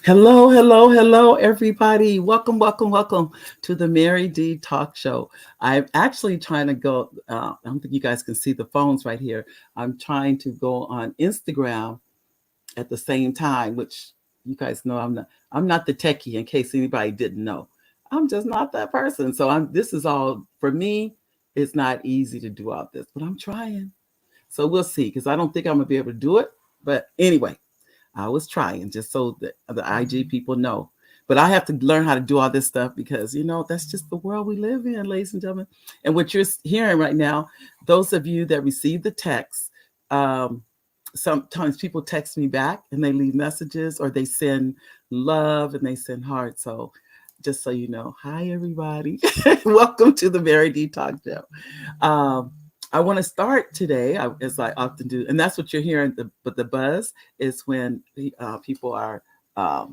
Hello, hello, hello, everybody. Welcome, welcome, welcome to the Mary D Talk Show. I'm actually trying to go, I don't think you guys can see the phones right here. I'm trying to go on Instagram at the same time, which you guys know I'm not the techie in case anybody didn't know. I'm just not that person. So this is all for me. It's not easy to do all this, but I'm trying. So we'll see because I don't think I'm gonna be able to do it. But anyway, I was trying just so that the IG people know. But I have to learn how to do all this stuff because, that's just the world we live in, ladies and gentlemen. And what you're hearing right now, those of you that receive the text, um, sometimes people text me back and they leave messages or they send love and they send hearts. So just so you know, hi, everybody. Welcome to the Mary D Talk Show. Um, I want to start today, as I often do, and that's what you're hearing. But the buzz is when people are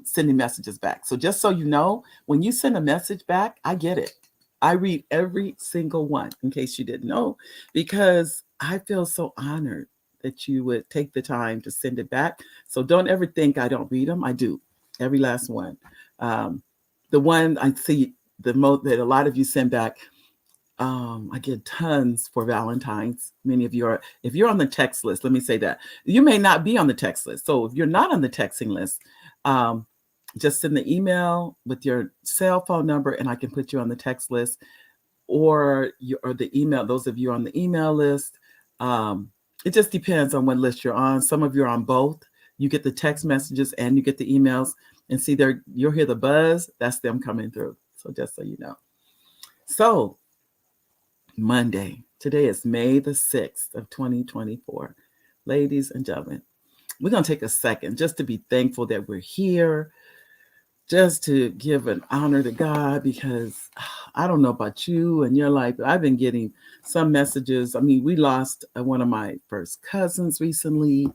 sending messages back. So just so you know, when you send a message back, I get it. I read every single one, in case you didn't know, because I feel so honored that you would take the time to send it back. So don't ever think I don't read them. I do, every last one. Um, the one I see the most that a lot of you send back, I get tons for Valentine's. Many of you are, if you're on the text list, let me say that. You may not be on the text list. So if you're not on the texting list, um, just send the email with your cell phone number and I can put you on the text list or the email, those of you on the email list. Um, it just depends on what list you're on. Some of you are on both. You get the text messages and you get the emails and see there, you'll hear the buzz. That's them coming through. So just so you know. So Monday. Today is May the 6th of 2024. Ladies and gentlemen, we're going to take a second just to be thankful that we're here, just to give an honor to God because I don't know about you and your life, but I've been getting some messages. I mean, we lost one of my first cousins recently.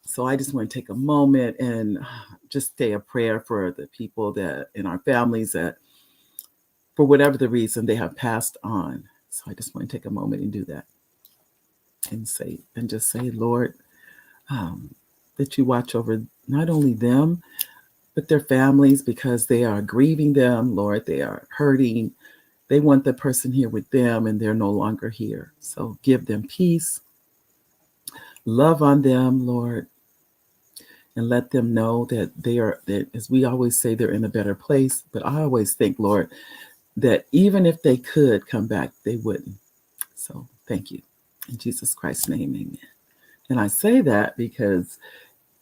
So I just want to take a moment and just say a prayer for the people that in our families that, for whatever the reason, they have passed on. So I just want to take a moment and do that and just say, Lord, um, that you watch over not only them, but their families because they are grieving them, Lord. They are hurting. They want the person here with them and they're no longer here. So give them peace, love on them, Lord, and let them know that that as we always say, they're in a better place. But I always think, Lord, that even if they could come back, they wouldn't. So thank you. In Jesus Christ's name, amen. And I say that because,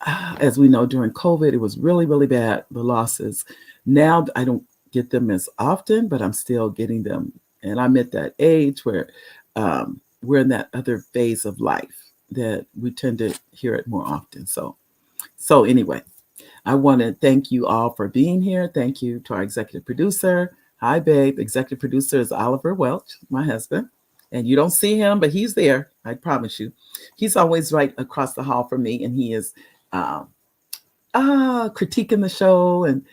as we know, during COVID, it was really, really bad, the losses. Now I don't get them as often, but I'm still getting them. And I'm at that age where we're in that other phase of life that we tend to hear it more often. So anyway, I want to thank you all for being here. Thank you to our executive producer. Hi, babe. Executive producer is Oliver Welch, my husband. And you don't see him, but he's there. I promise you. He's always right across the hall from me, and he is um, critiquing the show. And,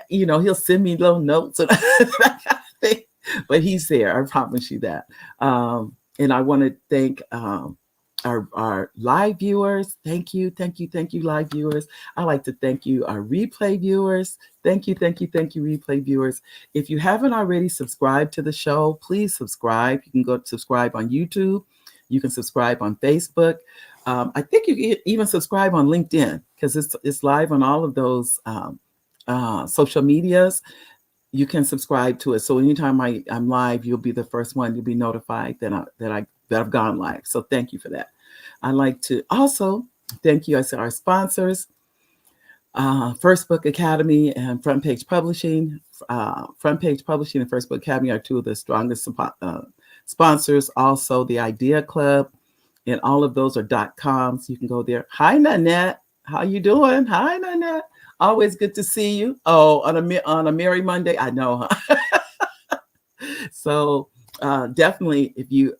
he'll send me little notes and that kind of thing. But he's there. I promise you that. And I want to thank our live viewers. Thank you, thank you, thank you, live viewers. I like to thank you, our replay viewers. Thank you, thank you, thank you, replay viewers. If you haven't already subscribed to the show, please subscribe. You can go subscribe on YouTube. You can subscribe on Facebook. I think you can even subscribe on LinkedIn because it's live on all of those social medias. You can subscribe to it. So anytime I'm live, you'll be the first one. You'll be notified that I've gone live. So thank you for that. I'd like to also thank you. I said our sponsors, First Book Academy and Front Page Publishing. Front Page Publishing and First Book Academy are two of the strongest sponsors. Also, the Idea Club, and all of those are .coms. You can go there. Hi, Nanette. How you doing? Hi, Nanette. Always good to see you. Oh, on a Merry Monday. I know, huh? So definitely, if you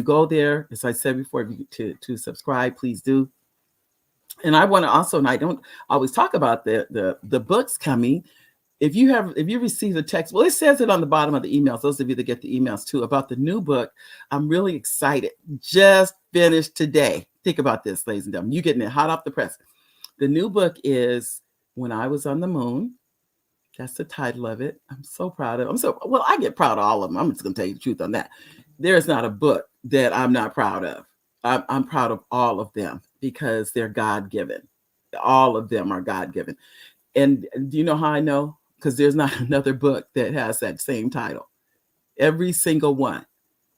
go there, as I said before, to subscribe, please do. And I want to also, and I don't always talk about the books coming. If you receive a text, well, it says it on the bottom of the emails. Those of you that get the emails too about the new book, I'm really excited. Just finished today. Think about this, ladies and gentlemen. You're getting it hot off the press. The new book is When I Was on the Moon. That's the title of it. I'm so proud of. Well. I get proud of all of them. I'm just gonna tell you the truth on that. There is not a book that I'm not proud of. I'm proud of all of them because they're God given. All of them are God given. And do you know how I know? Because there's not another book that has that same title. Every single one.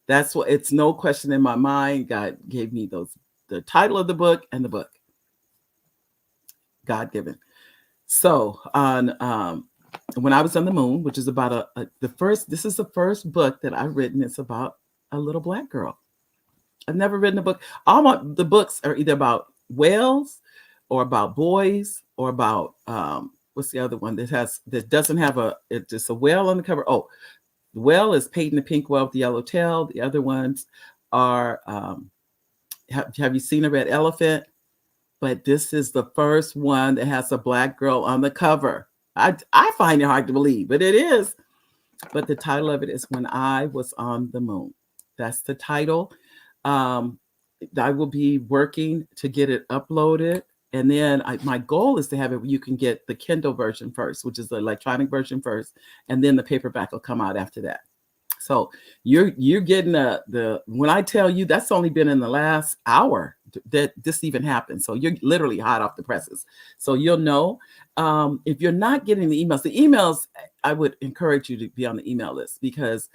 That's what. It's no question in my mind. God gave me the title of the book and the book. God given. So on When I Was on the Moon, which is about this is the first book that I've written. It's about a little Black girl. I've never written a book. All the books are either about whales or about boys or about what's the other one that doesn't have it's just a whale on the cover. Oh, the whale is Peyton the Pink Whale with the Yellow Tail. The other ones are have you seen a red elephant? But this is the first one that has a Black girl on the cover. I find it hard to believe, but it is. But the title of it is When I Was on the Moon. That's the title. I will be working to get it uploaded. And then my goal is to have it where you can get the Kindle version first, which is the electronic version first. And then the paperback will come out after that. So you're getting when I tell you, that's only been in the last hour that this even happened. So you're literally hot off the presses. So you'll know if you're not getting the emails, I would encourage you to be on the email list, because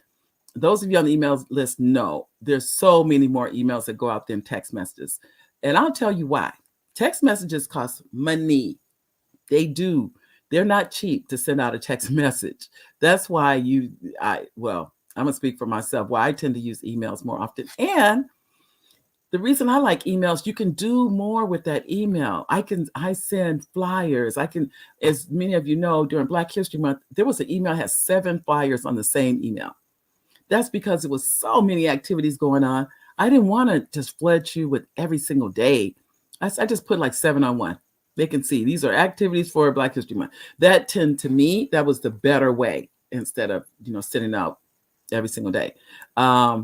those of you on the email list know there's so many more emails that go out than text messages. And I'll tell you why. Text messages cost money. They do. They're not cheap to send out a text message. That's why I'm going to speak for myself, why I tend to use emails more often. And the reason I like emails, you can do more with that email. I send flyers. As many of you know, during Black History Month, there was an email that has 7 flyers on the same email. That's because there was so many activities going on. I didn't want to just flood you with every single day. I just put like 7 on one. They can see these are activities for Black History Month. To me, that was the better way, instead of, sending out every single day. I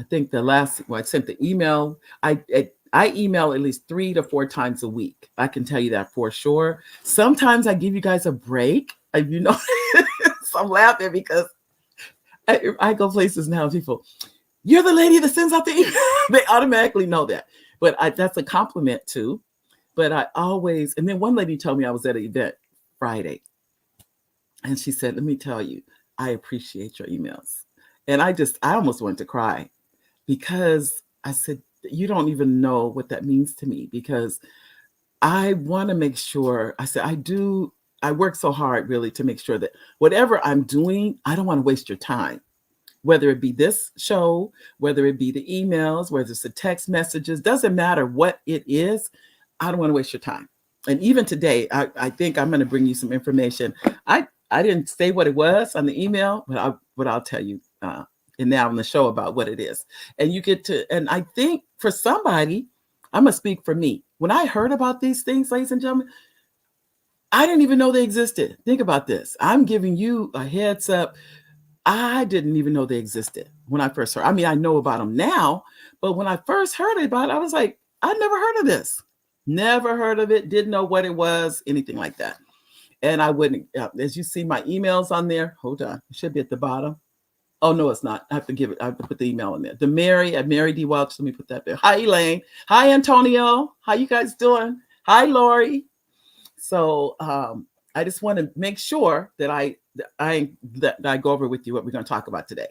think I sent the email. I email at least 3 to 4 times a week. I can tell you that for sure. Sometimes I give you guys a break. So I'm laughing because I go places now. People, you're the lady that sends out the email. They automatically know that. But that's a compliment too. But and then one lady told me I was at an event Friday. And she said, let me tell you, I appreciate your emails. And I almost wanted to cry, because I said, you don't even know what that means to me, because I want to make sure, I said, I work so hard really to make sure that whatever I'm doing, I don't want to waste your time, whether it be this show, whether it be the emails, whether it's the text messages, doesn't matter what it is. I don't want to waste your time. And even today, I think I'm going to bring you some information. I didn't say what it was on the email, but I'll tell you and now on the show about what it is. And you get to, and I think for somebody, I'm going to speak for me. When I heard about these things, ladies and gentlemen, I didn't even know they existed. Think about this. I'm giving you a heads up. I didn't even know they existed when I first heard. I mean, I know about them now, but when I first heard about it, I was like, I never heard of this. Never heard of it. Didn't know what it was, anything like that. And I wouldn't, as you see my emails on there, hold on, it should be at the bottom. Oh, no, it's not. I have to put the email in there. The Mary at Mary D. Welch. Let me put that there. Hi, Elaine. Hi, Antonio. How you guys doing? Hi, Lori. So I just want to make sure that I go over with you what we're going to talk about today.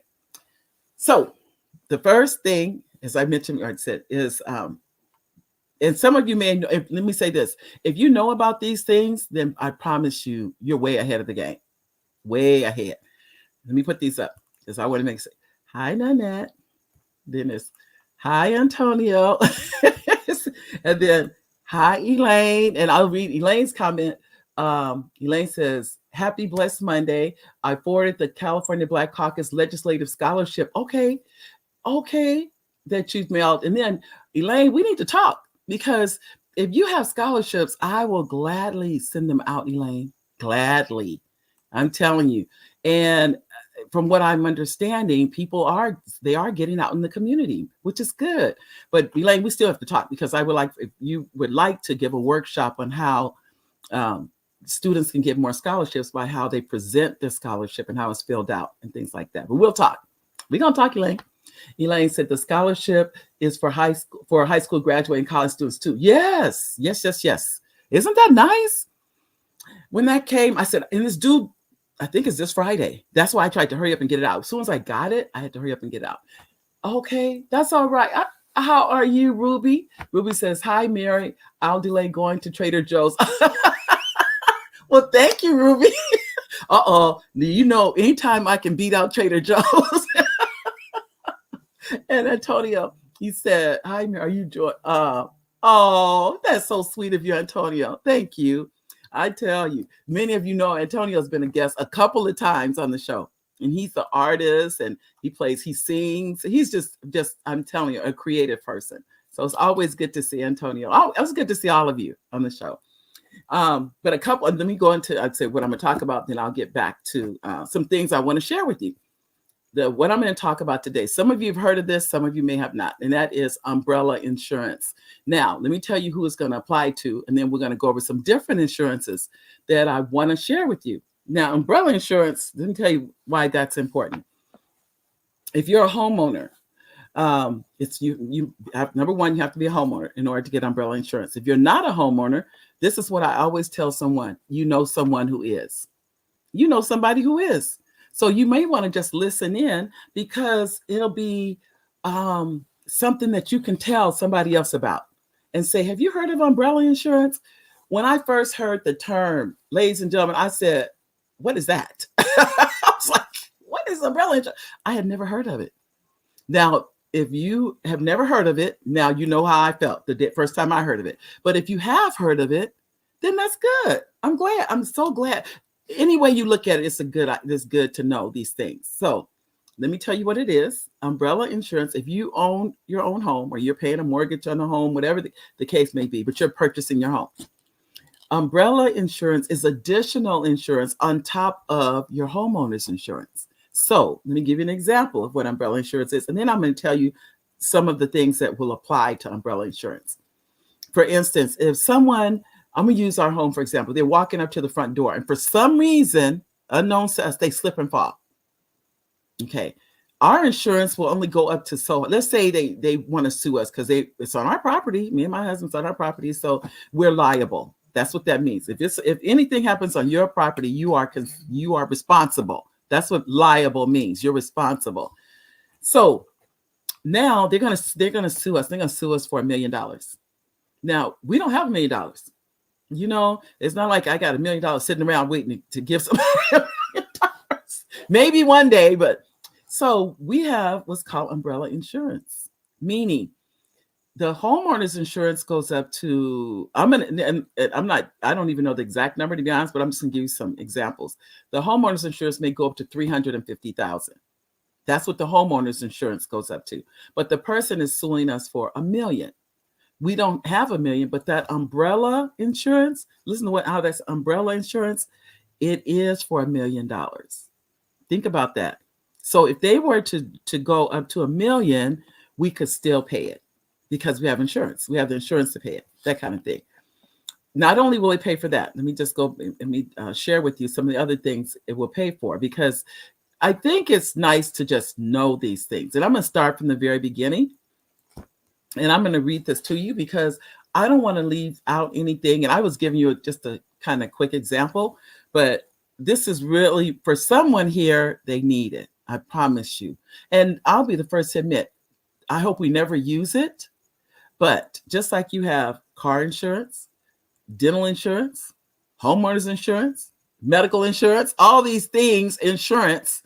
So the first thing, as I mentioned, or I said, is, and some of you may know, let me say this. If you know about these things, then I promise you, you're way ahead of the game. Way ahead. Let me put these up, because I want to make say, hi, Nanette. Then it's, hi, Antonio. And then, hi, Elaine. And I'll read Elaine's comment. Elaine says, happy blessed Monday. I forwarded the California Black Caucus Legislative Scholarship. Okay. That you've mailed. And then, Elaine, we need to talk, because if you have scholarships, I will gladly send them out, Elaine. Gladly. I'm telling you. And from what I'm understanding, people are getting out in the community, which is good. But Elaine, we still have to talk, because I would like, if you would like to give a workshop on how students can get more scholarships by how they present their scholarship and how it's filled out and things like that. But we'll talk. We're going to talk, Elaine. Elaine said the scholarship is for high school graduating college students too. Yes. Isn't that nice? When that came, I said, and it's due, I think it's this Friday. That's why I tried to hurry up and get it out. As soon as I got it, I had to hurry up and get it out. Okay, that's all right. How are you, Ruby? Ruby says, hi, Mary. I'll delay going to Trader Joe's. Well, thank you, Ruby. You know, anytime I can beat out Trader Joe's. And Antonio, he said, hi, Mary, are you joy? Oh, that's so sweet of you, Antonio. Thank you. I tell you, many of you know Antonio's been a guest a couple of times on the show. And he's an artist and he sings. He's just, I'm telling you, a creative person. So it's always good to see Antonio. It was good to see all of you on the show. But let me go into, I'd say what I'm going to talk about, then I'll get back to some things I want to share with you. What I'm going to talk about today, some of you have heard of this, some of you may have not, and that is umbrella insurance. Now, let me tell you who it's going to apply to, and then we're going to go over some different insurances that I want to share with you. Now, umbrella insurance, let me tell you why that's important. If you're a homeowner, number one, you have to be a homeowner in order to get umbrella insurance. If you're not a homeowner, this is what I always tell someone: you know someone who is. You know somebody who is. So you may want to just listen in, because it'll be something that you can tell somebody else about and say, have you heard of umbrella insurance? When I first heard the term, ladies and gentlemen, I said, what is that? I was like, what is umbrella insurance? I had never heard of it. Now, if you have never heard of it, now you know how I felt the first time I heard of it. But if you have heard of it, then that's good. I'm glad. I'm so glad. Any way you look at it, it's good to know these things. So let me tell you what it is. Umbrella insurance, if you own your own home or you're paying a mortgage on a home, whatever the case may be, but you're purchasing your home. Umbrella insurance is additional insurance on top of your homeowner's insurance. So let me give you an example of what umbrella insurance is, and then I'm going to tell you some of the things that will apply to umbrella insurance. For instance, if someone, I'm going to use our home, for example, they're walking up to the front door, and for some reason, unknown to us, they slip and fall. Okay. Our insurance will only go up to, so let's say they want to sue us because it's on our property. Me and my husband's on our property, so we're liable. That's what that means. If anything happens on your property, you are responsible. That's what liable means. You're responsible. So now they're gonna sue us. They're gonna sue us for $1 million. Now we don't have $1 million. You know, it's not like I got $1 million sitting around waiting to give somebody $1 million. Maybe one day, but so we have what's called umbrella insurance, meaning the homeowner's insurance goes up to, I don't even know the exact number, to be honest, but I'm just gonna give you some examples. The homeowner's insurance may go up to $350,000. That's what the homeowner's insurance goes up to. But the person is suing us for $1 million. We don't have $1 million, but that umbrella insurance, listen to how that's umbrella insurance, it is for $1 million. Think about that. So if they were to go up to $1 million, we could still pay it because we have insurance. We have the insurance to pay it, that kind of thing. Not only will it pay for that, let me share with you some of the other things it will pay for, because I think it's nice to just know these things. And I'm going to start from the very beginning. And I'm going to read this to you because I don't want to leave out anything. And I was giving you just a kind of quick example, but this is really, for someone here, they need it. I promise you. And I'll be the first to admit, I hope we never use it. But just like you have car insurance, dental insurance, homeowners insurance, medical insurance, all these things, insurance.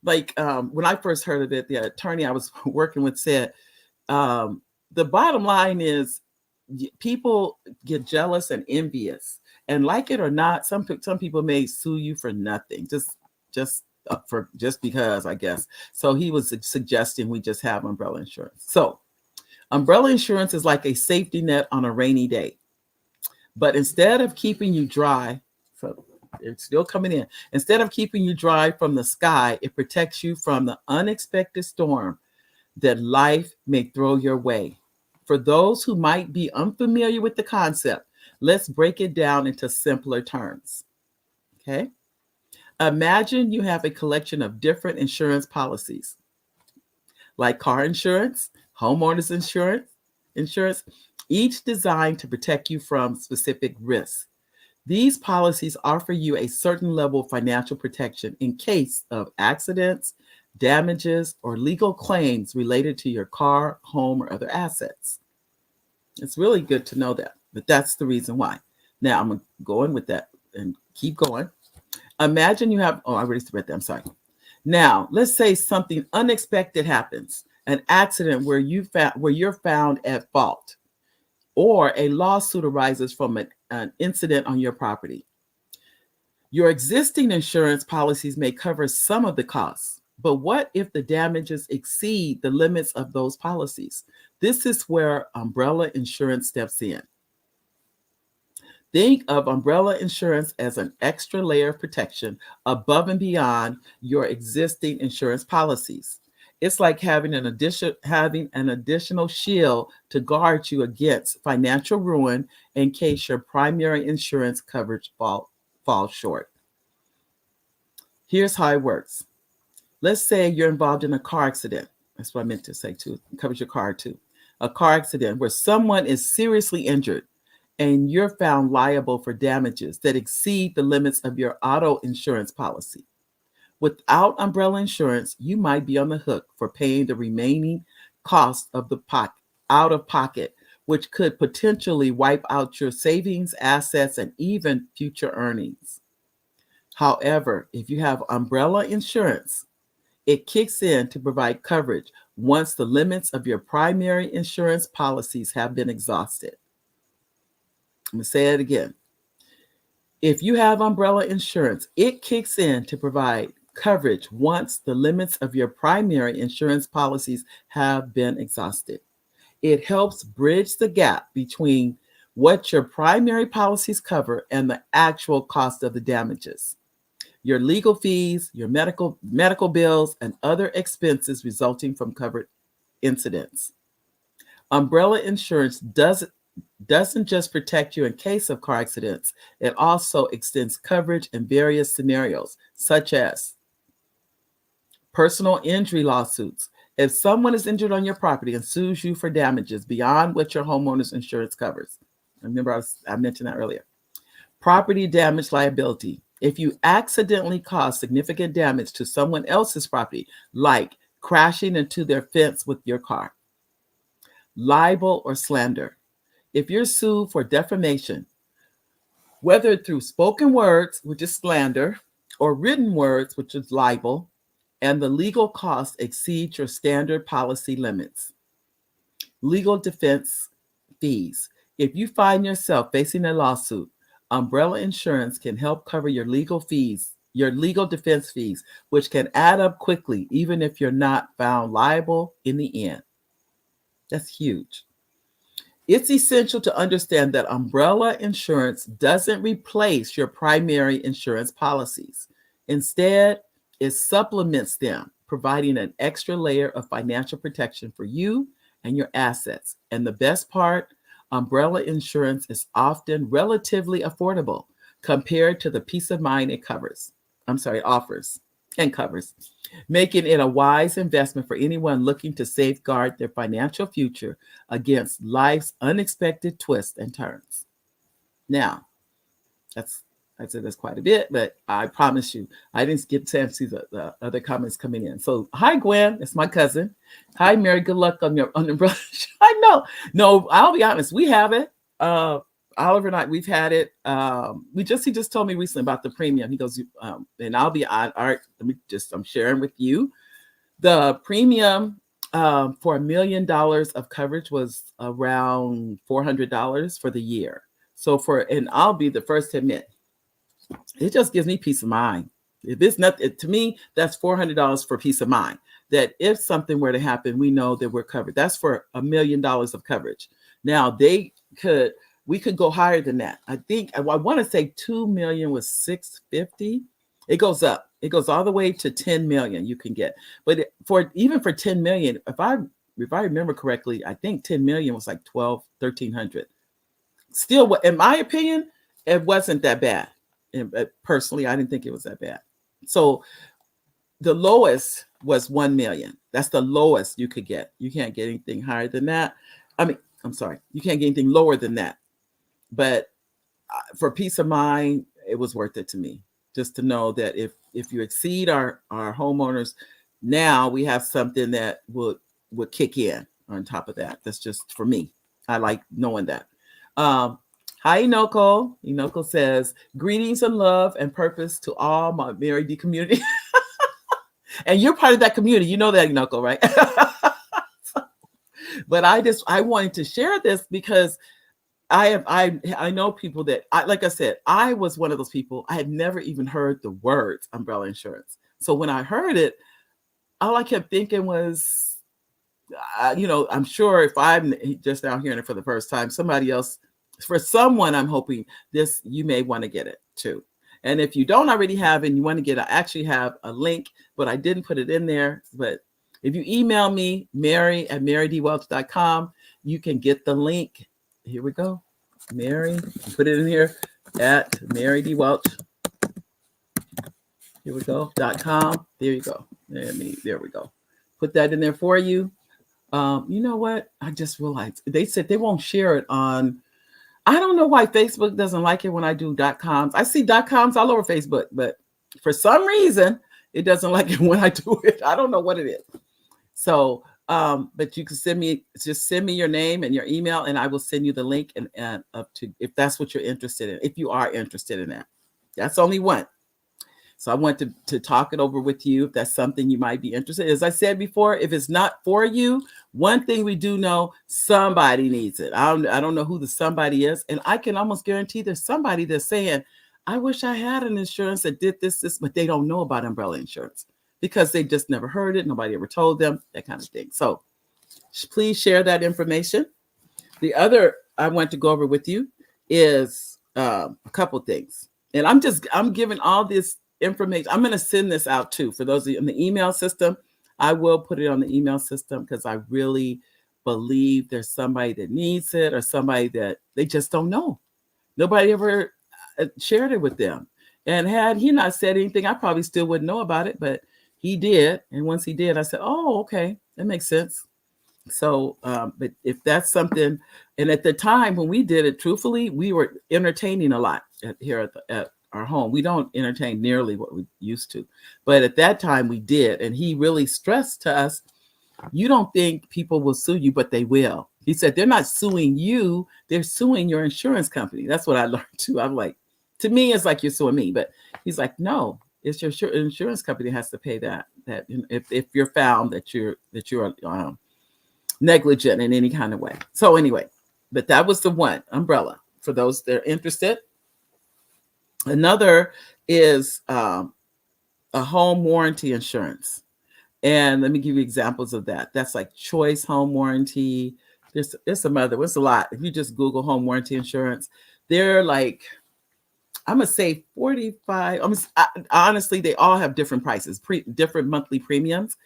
Like when I first heard of it, the attorney I was working with said, the bottom line is people get jealous and envious, and like it or not, some people may sue you for nothing, just because, I guess. So he was suggesting we just have umbrella insurance. So umbrella insurance is like a safety net on a rainy day, but instead of keeping you dry, so it's still coming in. Instead of keeping you dry from the sky, it protects you from the unexpected storm that life may throw your way. For those who might be unfamiliar with the concept, Let's break it down into simpler terms. Okay. Imagine you have a collection of different insurance policies, like car insurance, homeowners insurance, each designed to protect you from specific risks. These policies offer you a certain level of financial protection in case of accidents, damages, or legal claims related to your car, home, or other assets. It's really good to know that, but that's the reason why. Now I'm going to go in with that and keep going. Imagine you have, I already read that, I'm sorry. Now, let's say something unexpected happens, an accident where you're found at fault, or a lawsuit arises from an incident on your property. Your existing insurance policies may cover some of the costs, but what if the damages exceed the limits of those policies? This is where umbrella insurance steps in. Think of umbrella insurance as an extra layer of protection above and beyond your existing insurance policies. It's like having an additional shield to guard you against financial ruin in case your primary insurance coverage falls short. Here's how it works. Let's say you're involved in a car accident. That's what I meant to say too. It covers your car too. A car accident where someone is seriously injured and you're found liable for damages that exceed the limits of your auto insurance policy. Without umbrella insurance, you might be on the hook for paying the remaining cost of the out of pocket, which could potentially wipe out your savings, assets, and even future earnings. However, if you have umbrella insurance, it kicks in to provide coverage once the limits of your primary insurance policies have been exhausted. I'm going to say it again. If you have umbrella insurance, it kicks in to provide coverage once the limits of your primary insurance policies have been exhausted. It helps bridge the gap between what your primary policies cover and the actual cost of the damages, your legal fees, your medical bills, and other expenses resulting from covered incidents. Umbrella insurance doesn't just protect you in case of car accidents, it also extends coverage in various scenarios, such as personal injury lawsuits. If someone is injured on your property and sues you for damages beyond what your homeowner's insurance covers. Remember, I mentioned that earlier. Property damage liability. If you accidentally cause significant damage to someone else's property, like crashing into their fence with your car. Libel or slander. If you're sued for defamation, whether through spoken words, which is slander, or written words, which is libel, and the legal costs exceed your standard policy limits. Legal defense fees. If you find yourself facing a lawsuit, umbrella insurance can help cover your legal defense fees, which can add up quickly, even if you're not found liable in the end. That's huge. It's essential to understand that umbrella insurance doesn't replace your primary insurance policies. Instead, it supplements them, providing an extra layer of financial protection for you and your assets. And the best part, umbrella insurance is often relatively affordable compared to the peace of mind it offers and covers, making it a wise investment for anyone looking to safeguard their financial future against life's unexpected twists and turns. Now, I said that's quite a bit, but I promise you, I didn't get a chance to see the other comments coming in. So, hi, Gwen. It's my cousin. Hi, Mary. Good luck on your brush. I know. No, I'll be honest. We have it. Oliver and I, we've had it. He just told me recently about the premium. He goes, and I'll be on art. I'm sharing with you. The premium for $1 million of coverage was around $400 for the year. So and I'll be the first to admit, it just gives me peace of mind. If it's not, to me, that's $400 for peace of mind. That if something were to happen, we know that we're covered. That's for $1 million of coverage. Now we could go higher than that. I think I want to say 2 million was $650. It goes up. It goes all the way to 10 million you can get. But for 10 million, if I remember correctly, I think 10 million was like $1,300. still, in my opinion, it wasn't that bad. And personally, I didn't think it was that bad. So the lowest was 1 million. That's the lowest you could get. You can't get anything higher than that. I mean, I'm sorry, you can't get anything lower than that. But for peace of mind, it was worth it to me, just to know that if you exceed our homeowners, now we have something that would kick in on top of that. That's just for me. I like knowing that. Hi, Inoko. Inoko says, greetings and love and purpose to all my Mary D community. And you're part of that community. You know that, Inoko, right? But I wanted to share this because I know people that like I said, I was one of those people. I had never even heard the words umbrella insurance. So when I heard it, all I kept thinking was, I'm sure if I'm just now hearing it for the first time, somebody else, for someone, I'm hoping this, you may want to get it too. And if you don't already have it and you want to get it, I actually have a link, but I didn't put it in there. But if you email me, mary@marydwelch.com, you can get the link. Here we go. Mary, put it in here at marydwelch. Here we go. .com. There you go. There we go. Put that in there for you. You know what? I just realized they said they won't share it on. I don't know why Facebook doesn't like it when I do .coms. I see .coms all over Facebook, but for some reason it doesn't like it when I do it. I don't know what it is. So, but you can send me your name and your email, and I will send you the link and up to, if that's what you're interested in. If you are interested in that, that's only one. So I want to talk it over with you if that's something you might be interested in. As I said before, if it's not for you, one thing we do know, somebody needs it. I don't know who the somebody is. And I can almost guarantee there's somebody that's saying, I wish I had an insurance that did this, but they don't know about umbrella insurance because they just never heard it. Nobody ever told them, that kind of thing. So please share that information. The other I want to go over with you is a couple things. And I'm giving all this information. I'm going to send this out too for those of you in the email system. I will put it on the email system because I really believe there's somebody that needs it or somebody that they just don't know. Nobody ever shared it with them. And had he not said anything, I probably still wouldn't know about it, but he did. And once he did, I said, oh, okay, that makes sense. So, but if that's something, and at the time when we did it, truthfully, we were entertaining a lot here at our home. We don't entertain nearly what we used to, but at that time we did. And he really stressed to us, you don't think people will sue you, but they will. He said, they're not suing you, they're suing your insurance company. That's what I learned too. I'm like, to me, it's like you're suing me, but he's like, no, it's your insurance company has to pay that if you're found that you're negligent in any kind of way. So anyway, but that was the one, umbrella, for those that are interested. Another is a home warranty insurance. And let me give you examples of that. That's like Choice Home Warranty. There's some other, it's a lot. If you just Google home warranty insurance, they're like, I'm going to say 45. Honestly, they all have different prices, different monthly premiums.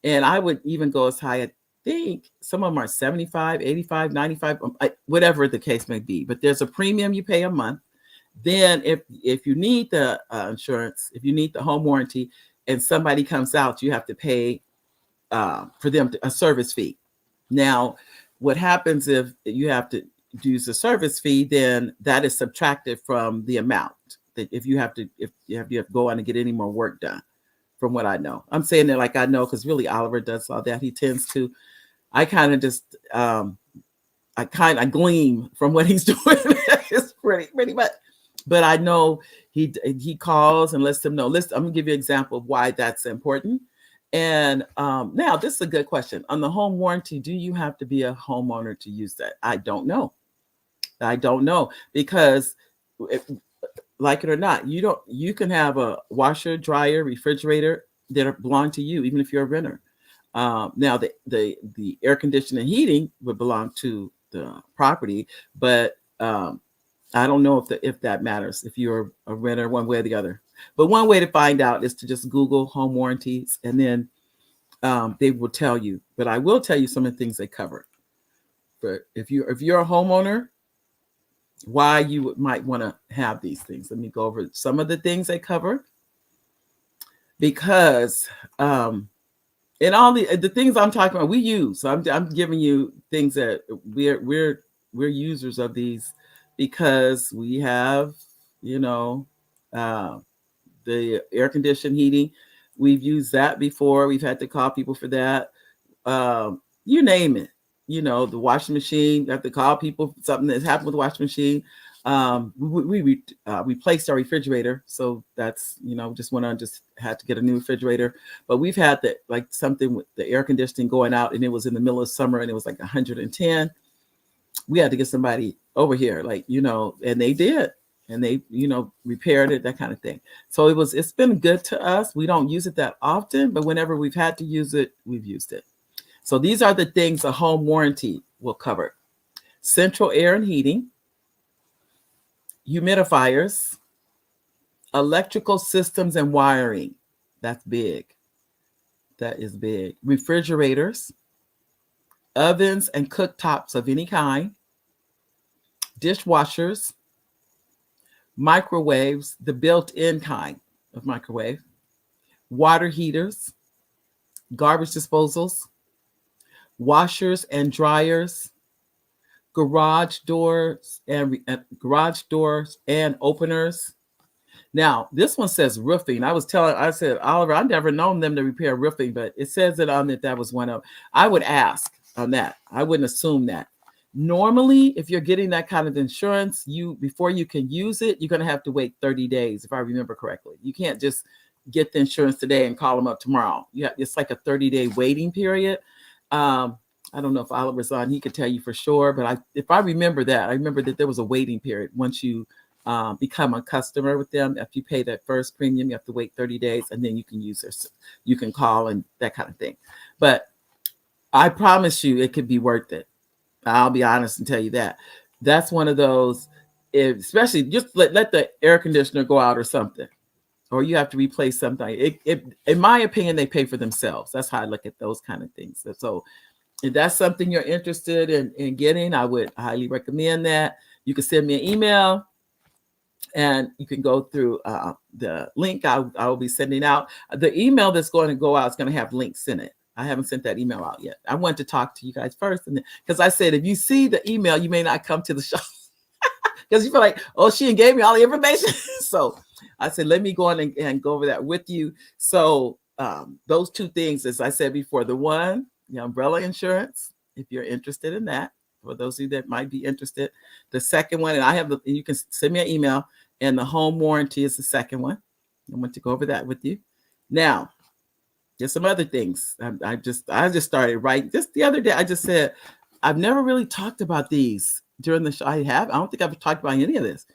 And I would even go as high, I think some of them are 75, 85, 95, whatever the case may be. But there's a premium you pay a month. Then if you need the insurance, if you need the home warranty and somebody comes out, you have to pay for them a service fee. Now, what happens if you have to use the service fee, then that is subtracted from the amount that if you have to go on and get any more work done, from what I know. I'm saying that like I know, because really Oliver does all that. He tends to, I kind of just, I gleam from what he's doing. It's pretty much. But I know he calls and lets them know. I'm gonna give you an example of why that's important. And now this is a good question. On the home warranty, do you have to be a homeowner to use that? I don't know. Because like it or not, you can have a washer, dryer, refrigerator that belong to you, even if you're a renter. Now the air conditioning and heating would belong to the property, but I don't know if that matters if you're a renter one way or the other. But one way to find out is to just Google home warranties, and then they will tell you. But I will tell you some of the things they cover. But if you're a homeowner, why you might want to have these things. Let me go over some of the things they cover, because and all the things I'm talking about we use. So I'm giving you things that we're users of these, because we have, you know, uh, the air conditioned heating. We've used that before. We've had to call people for that. You name it. You know, the washing machine. You have to call people for something that's happened with the washing machine. We replaced our refrigerator, so that's, you know, just went on, just had to get a new refrigerator. But we've had that, like something with the air conditioning going out, and it was in the middle of summer, and it was like 110. We had to get somebody over here, like, you know, and they did, and they, you know, repaired it, that kind of thing. So it's been good to us. We don't use it that often, but whenever we've had to use it, we've used it. So these are the things a home warranty will cover: central air and heating, humidifiers, electrical systems and wiring. That's big. That is big. Refrigerators, ovens and cooktops of any kind, dishwashers, microwaves, the built-in kind of microwave, water heaters, garbage disposals, washers and dryers, garage doors and openers. Now, this one says roofing. I said, Oliver, I've never known them to repair roofing, but it says it on it. That was one of, I would ask on that. I wouldn't assume that. Normally, if you're getting that kind of insurance, before you can use it, you're going to have to wait 30 days, if I remember correctly. You can't just get the insurance today and call them up tomorrow. It's like a 30-day waiting period. I don't know if Oliver's on, he could tell you for sure, but if I remember that, I remember that there was a waiting period. Once you become a customer with them, if you pay that first premium, you have to wait 30 days, and then you can use you can call and that kind of thing. But I promise you, it could be worth it. I'll be honest and tell you that. That's one of those, especially just let the air conditioner go out or something, or you have to replace something. In my opinion, they pay for themselves. That's how I look at those kind of things. So if that's something you're interested in getting, I would highly recommend that. You can send me an email, and you can go through the link I will be sending out. The email that's going to go out is going to have links in it. I haven't sent that email out yet. I wanted to talk to you guys first, and because I said, if you see the email, you may not come to the show because you feel like, oh, she gave me all the information. So I said, let me go on and go over that with you. So those two things, as I said before, the umbrella insurance, if you're interested in that, for those of you that might be interested. The second one, and you can send me an email, and the home warranty is the second one. I want to go over that with you. Now, there's some other things. I just started right just the other day. I just said, I've never really talked about these during the show. I don't think I've talked about any of this,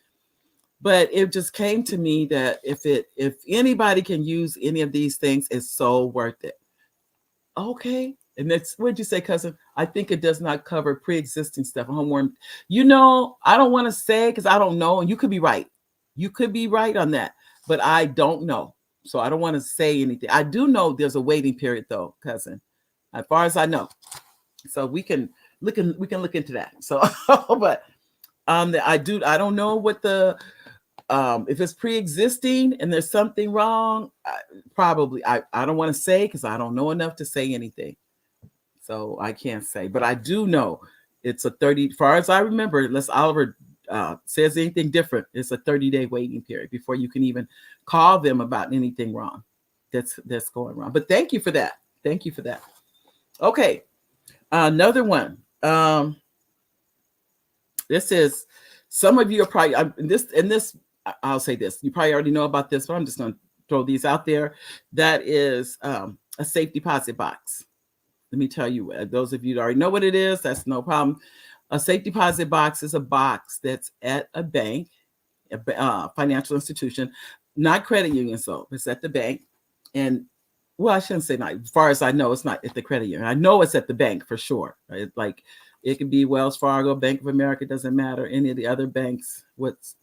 but it just came to me that if anybody can use any of these things, it's so worth it. Okay. And that's, what'd you say, cousin? I think it does not cover pre-existing stuff. I don't want to say, because I don't know. And you could be right. You could be right on that, but I don't know. So I don't want to say anything. I do know there's a waiting period, though, cousin, as far as I know. So we can look into that. So, but I don't know what the if it's pre-existing and there's something wrong. Probably I don't want to say, because I don't know enough to say anything. So I can't say, but I do know it's a 30. As far as I remember, unless Oliver says anything different, it's a 30-day waiting period before you can even call them about anything wrong that's going wrong. But thank you for that. Thank you for that. Okay, another one. This is, some of you are probably this. I'll say this. You probably already know about this, but I'm just going to throw these out there. That is a safe deposit box. Let me tell you, those of you that already know what it is, that's no problem. A safe deposit box is a box that's at a bank, a financial institution, not credit union. So it's at the bank. And well, I shouldn't say not. As far as I know, it's not at the credit union. I know it's at the bank for sure. Right? Like it could be Wells Fargo, Bank of America, doesn't matter. Any of the other banks. What's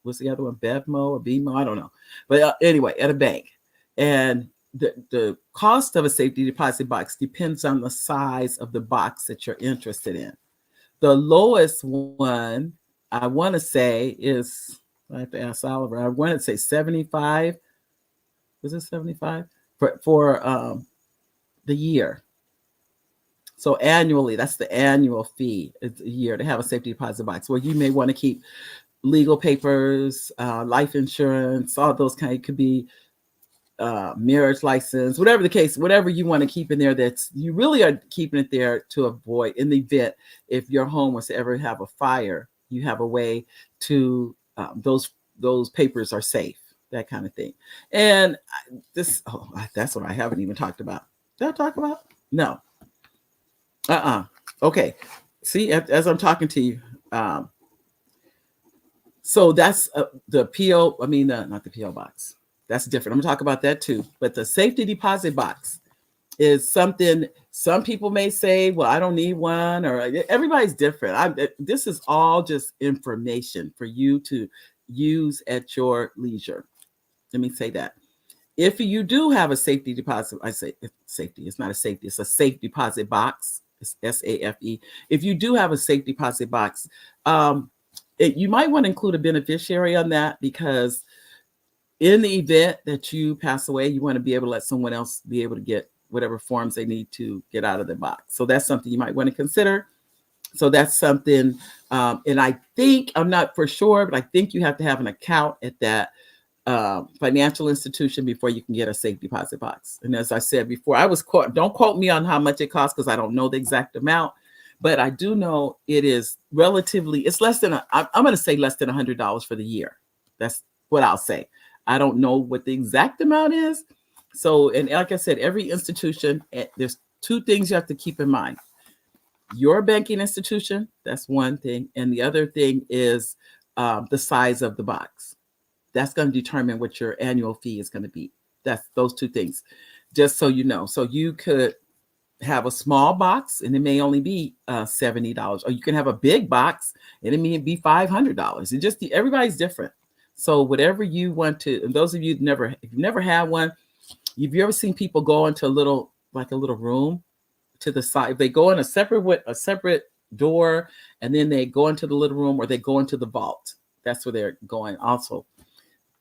the other one? BevMo or BMO? I don't know. But anyway, at a bank. And the cost of a safety deposit box depends on the size of the box that you're interested in. The lowest one I want to say is, I have to ask Oliver, I want to say 75. Was it 75 for the year? So annually, that's the annual fee. It's a year to have a safety deposit box where you may want to keep legal papers, life insurance, all those kind. It could be marriage license, whatever the case, whatever you want to keep in there. That's you really are keeping it there to avoid in the event if your home was to ever have a fire, you have a way to those papers are safe, that kind of thing. And that's what I haven't even talked about. Did I talk about? No. Okay. See, as I'm talking to you, so that's the PO. I mean, not the PO box. That's different. I'm gonna talk about that too. But the safety deposit box is something some people may say, well, I don't need one, or everybody's different. This is all just information for you to use at your leisure. Let me say that. If you do have a safety deposit, I say safety, it's not a safety, it's a safe deposit box. It's SAFE. If you do have a safe deposit box, you might want to include a beneficiary on that, because in the event that you pass away, you want to be able to let someone else be able to get whatever forms they need to get out of the box. So that's something you might want to consider. So that's something, and I think, I'm not for sure, but I think you have to have an account at that financial institution before you can get a safe deposit box. And as I said before, don't quote me on how much it costs, because I don't know the exact amount, but I do know it is relatively, it's less than, I'm going to say less than $100 for the year. That's what I'll say. I don't know what the exact amount is. So, and like I said, every institution, there's two things you have to keep in mind. Your banking institution, that's one thing. And the other thing is the size of the box. That's going to determine what your annual fee is going to be. That's those two things, just so you know. So you could have a small box and it may only be $70, or you can have a big box and it may be $500. It just, everybody's different. So whatever you want to, and those of you if you've never had one, have you ever seen people go into a little room to the side? If they go in a separate door, and then they go into the little room, or they go into the vault, that's where they're going also.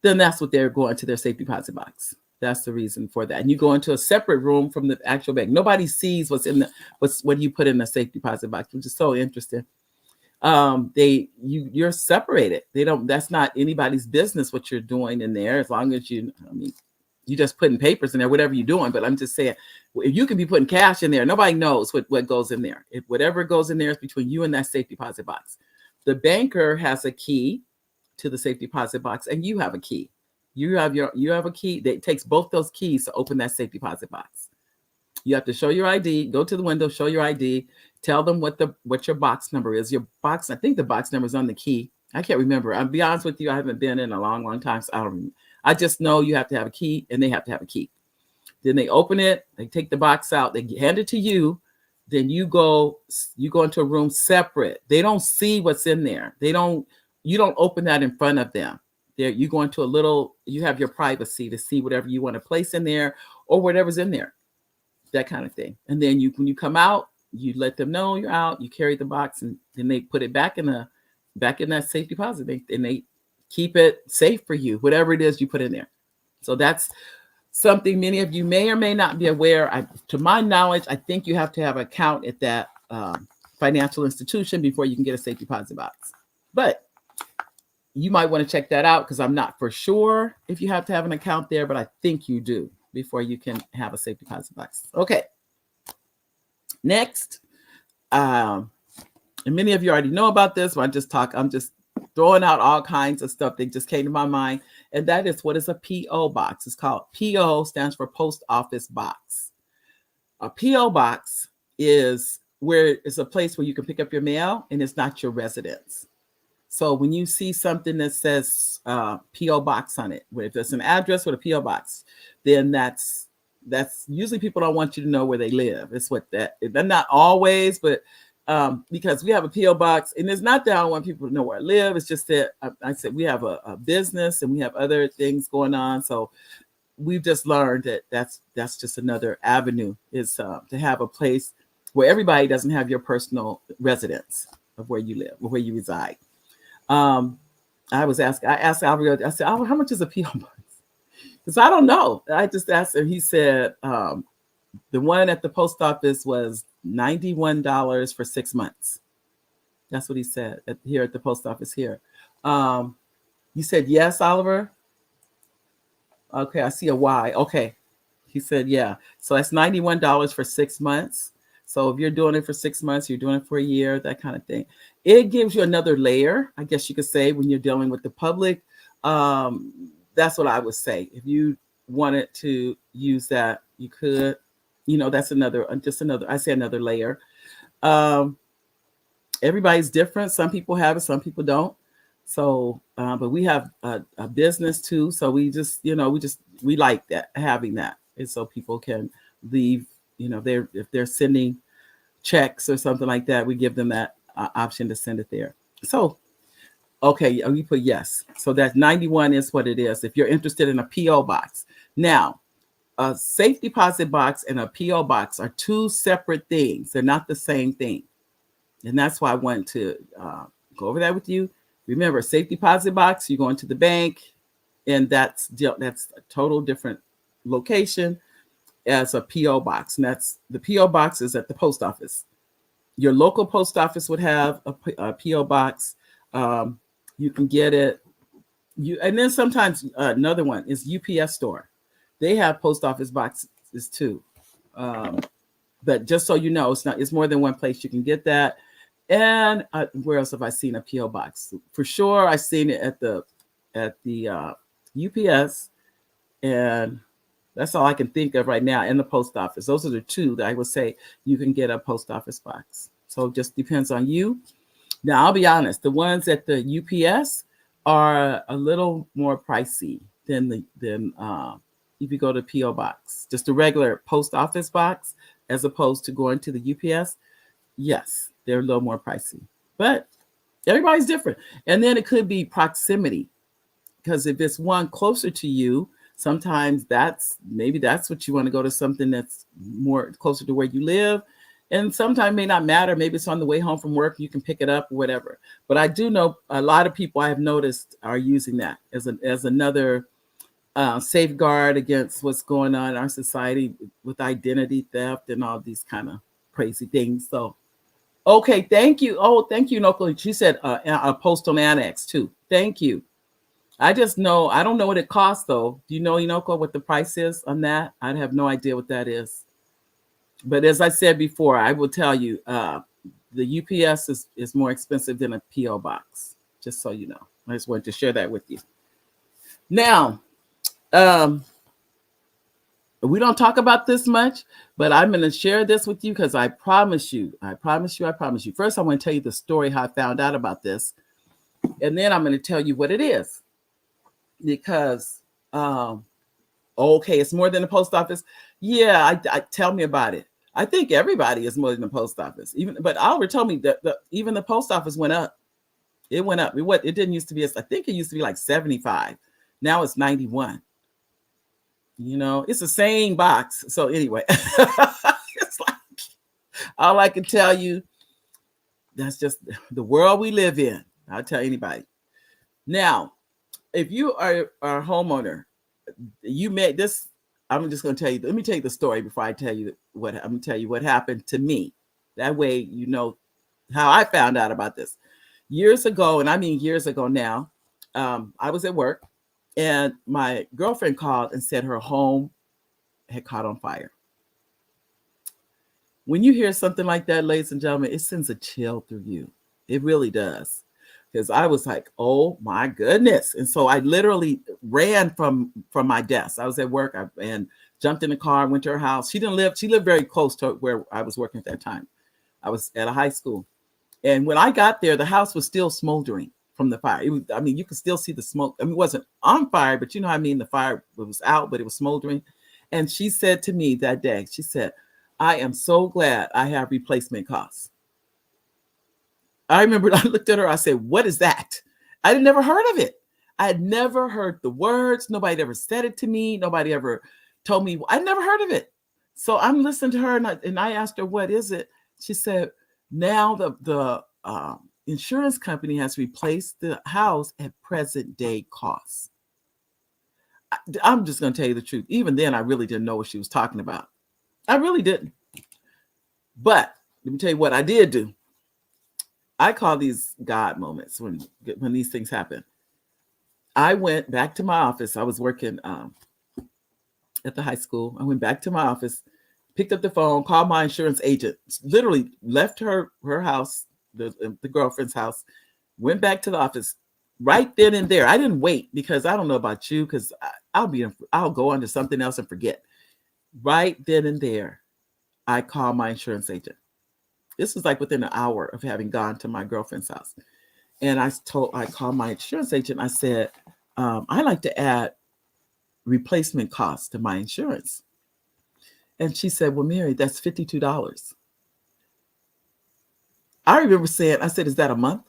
Then that's what they're going to their safe deposit box. That's the reason for that. And you go into a separate room from the actual bank. Nobody sees what you put in the safe deposit box, which is so interesting. You're separated. That's not anybody's business what you're doing in there, as long as you just putting papers in there, whatever you're doing. But I'm just saying, if you can be putting cash in there, nobody knows what goes in there. If whatever goes in there is between you and that safe deposit box. The banker has a key to the safe deposit box, and you have a key. You have a key that takes both those keys to open that safe deposit box. You have to show your ID, go to the window, show your ID, tell them what your box number is. Your box, I think the box number is on the key. I can't remember. I'll be honest with you, I haven't been in a long, long time, so I don't remember. I just know you have to have a key, and they have to have a key. Then they open it, they take the box out, they hand it to you. Then you go into a room separate. They don't see what's in there. You don't open that in front of them. You go into you have your privacy to see whatever you want to place in there, or whatever's in there, that kind of thing. And then when you come out, you let them know you're out, you carry the box, and then they put it back in that safe deposit. And they keep it safe for you, whatever it is you put in there. So that's something many of you may or may not be aware. To my knowledge, I think you have to have an account at that financial institution before you can get a safe deposit box. But you might want to check that out, because I'm not for sure if you have to have an account there, but I think you do before you can have a safe deposit box. Okay. Next, and many of you already know about this, but I'm just throwing out all kinds of stuff that just came to my mind. And that is, what is a PO box? It's called PO, stands for post office box. A PO box is it's a place where you can pick up your mail, and it's not your residence. So when you see something that says PO box on it, if there's an address with a PO box, then that's usually people don't want you to know where they live. It's they're not always, but because we have a PO box, and it's not that I don't want people to know where I live. It's just that I said we have a business and we have other things going on. So we've just learned that that's just another avenue, is to have a place where everybody doesn't have your personal residence of where you live or where you reside. Um, I asked Albert, I said, Albert, how much is a PO box? Because I don't know. I just asked him. He said the one at the post office was $91 for 6 months. That's what he said here at the post office here. You said yes, Oliver? Okay, I see a Y. Okay. He said, yeah. So that's $91 for 6 months. So if you're doing it for 6 months, you're doing it for a year, that kind of thing. It gives you another layer, I guess you could say, when you're dealing with the public. That's what I would say. If you wanted to use that, you could. That's I say another layer. Um, Everybody's different. Some people have it, some people don't. So, but we have a business too. So we just, we like that, having that. And so people can leave, if they're sending checks or something like that, we give them that option to send it there. So, okay, we put yes. So that 91 is what it is. If you're interested in a PO box. Now, a safe deposit box and a PO box are two separate things. They're not the same thing. And that's why I wanted to go over that with you. Remember, safe deposit box, you go into the bank, and that's a total different location as a PO box. And that's the PO box is at the post office. Your local post office would have a PO box. You can get it. And then sometimes another one is UPS store. They have post office boxes too. But just so you know, it's more than one place you can get that. And where else have I seen a PO box? For sure, I've seen it at the UPS, and that's all I can think of right now. In the post office, those are the two that I would say you can get a post office box. So it just depends on you. Now, I'll be honest, the ones at the UPS are a little more pricey than if you go to PO box, just a regular post office box, as opposed to going to the UPS. Yes, they're a little more pricey, but everybody's different. And then it could be proximity, because if it's one closer to you, sometimes maybe that's what you want to go to, something that's more closer to where you live. And sometimes it may not matter. Maybe it's on the way home from work. You can pick it up or whatever. But I do know a lot of people I have noticed are using that as another safeguard against what's going on in our society with identity theft and all these kind of crazy things. So, okay, thank you. Oh, thank you, Noko. She said a postal annex too. Thank you. I don't know what it costs though. Do you know, Inoko, what the price is on that? I have no idea what that is. But as I said before, I will tell you, the UPS is more expensive than a PO box, just so you know. I just wanted to share that with you. Now, we don't talk about this much, but I'm going to share this with you because I promise you. First, I want to tell you the story, how I found out about this. And then I'm going to tell you what it is. Because, okay, it's more than the post office. Yeah, I tell me about it. I think everybody is more than the post office. But Oliver told me that even the post office went up. It went up. It didn't used to be. I think it used to be like 75. Now it's 91. It's the same box. So anyway, it's like all I can tell you. That's just the world we live in. I'll tell anybody. Now, if you are a homeowner, you made this. I'm just going to tell you. Let me tell you the story before I tell you what. I'm going to tell you what happened to me. That way, you know how I found out about this. Years ago, and I mean years ago now, I was at work, and my girlfriend called and said her home had caught on fire. When you hear something like that, ladies and gentlemen, it sends a chill through you. It really does. Because I was like, oh my goodness. And so I literally ran from my desk. I was at work and jumped in the car and went to her house. She lived very close to where I was working at that time. I was at a high school. And when I got there, the house was still smoldering from the fire. You could still see the smoke. It wasn't on fire, but you know what I mean? The fire was out, but it was smoldering. And she said to me that day, she said, I am so glad I have replacement costs. I remember I looked at her, I said, what is that? I had never heard of it. I had never heard the words. Nobody ever said it to me. Nobody ever told me. I'd never heard of it. So I'm listening to her and I asked her, what is it? She said, now the insurance company has replaced the house at present day costs. I'm just going to tell you the truth. Even then, I really didn't know what she was talking about. I really didn't. But let me tell you what I did do. I call these God moments when these things happen. I went back to my office. I was working at the high school. I went back to my office, picked up the phone, called my insurance agent, literally left her house, the girlfriend's house, went back to the office right then and there. I didn't wait because I don't know about you, because I'll go on to something else and forget. Right then and there, I called my insurance agent. This was like within an hour of having gone to my girlfriend's house. And I called my insurance agent. I said, I like to add replacement costs to my insurance. And she said, well, Mary, that's $52. I remember saying, I said, is that a month?